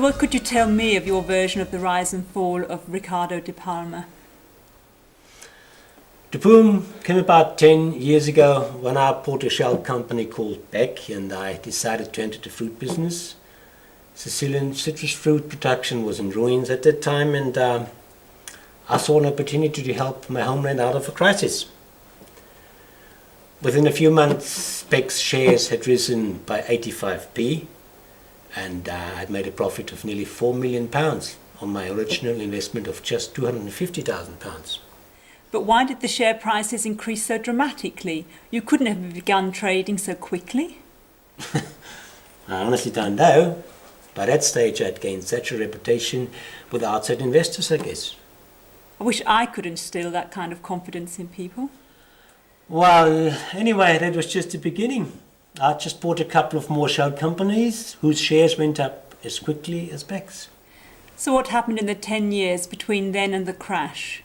So what could you tell me of your version of the rise and fall of Ricardo dePalma? The boom came about 10 years ago when I bought a shell company called Beck and I decided to enter the fruit business. Sicilian citrus fruit production was in ruins at that time and I saw an opportunity to help my homeland out of a crisis. Within a few months, Beck's shares had risen by 85p and I'd made a profit of nearly £4 million on my original investment of just £250,000. But why did the share prices increase so dramatically? You couldn't have begun trading so quickly. I honestly don't know. By that stage I'd gained such a reputation with outside investors, I guess. I wish I could instill that kind of confidence in people. Well, anyway, that was just the beginning. I just bought a couple of more shell companies whose shares went up as quickly as Beck's. So what happened in the 10 years between then and the crash?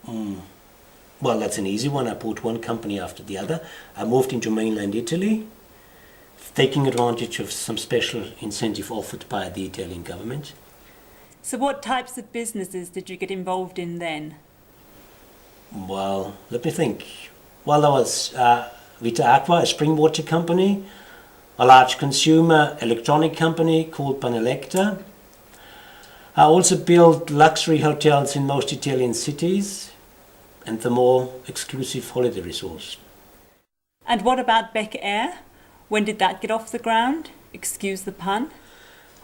Well, that's an easy one. I bought one company after the other. I moved into mainland Italy, taking advantage of some special incentive offered by the Italian government. So what types of businesses did you get involved in then? Well, let me think. Well, there was Vita Aqua, a spring water company, a large consumer electronic company called Panelecta. I also built luxury hotels in most Italian cities and the more exclusive holiday resorts. And what about Beck Air? When did that get off the ground? Excuse the pun.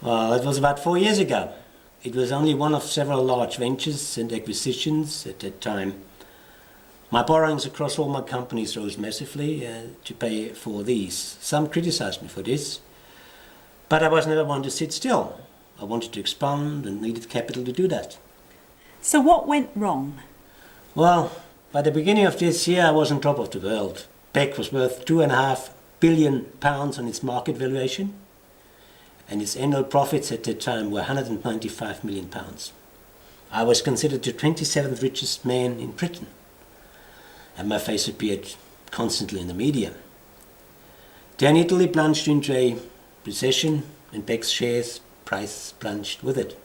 Well, it was about 4 years ago. It was only one of several large ventures and acquisitions at that time. My borrowings across all my companies rose massively to pay for these. Some criticized me for this, but I was never one to sit still. I wanted to expand and needed capital to do that. So what went wrong? Well, by the beginning of this year I was on top of the world. Beck was worth £2.5 billion on its market valuation, and its annual profits at that time were £195 million. I was considered the 27th richest man in Britain, and my face appeared constantly in the media. Then Italy plunged into a recession, and Beck's shares price plunged with it.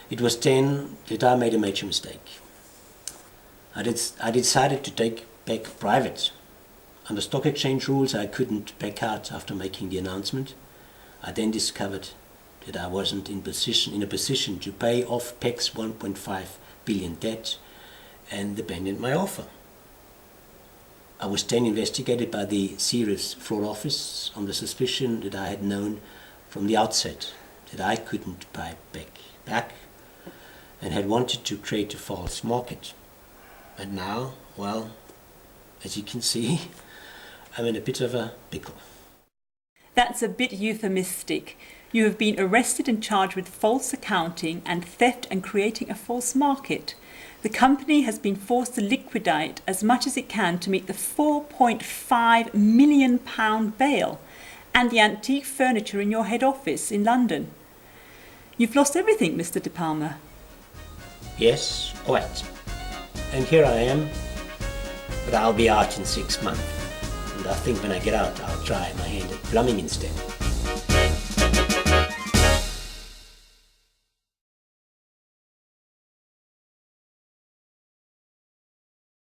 It was then that I made a major mistake. I decided to take Beck private. Under stock exchange rules, I couldn't back out after making the announcement. I then discovered that I wasn't in a position to pay off Beck's 1.5 billion debt and abandoned my offer. I was then investigated by the Serious Fraud Office on the suspicion that I had known from the outset that I couldn't buy Beck back and had wanted to create a false market. And now, well, as you can see, I'm in a bit of a pickle. That's a bit euphemistic. You have been arrested and charged with false accounting and theft and creating a false market. The company has been forced to liquidate as much as it can to meet the £4.5 million bail and the antique furniture in your head office in London. You've lost everything, Mr. dePalma. Yes, quite. And here I am, but I'll be out in 6 months. And I think when I get out, I'll try my hand at plumbing instead.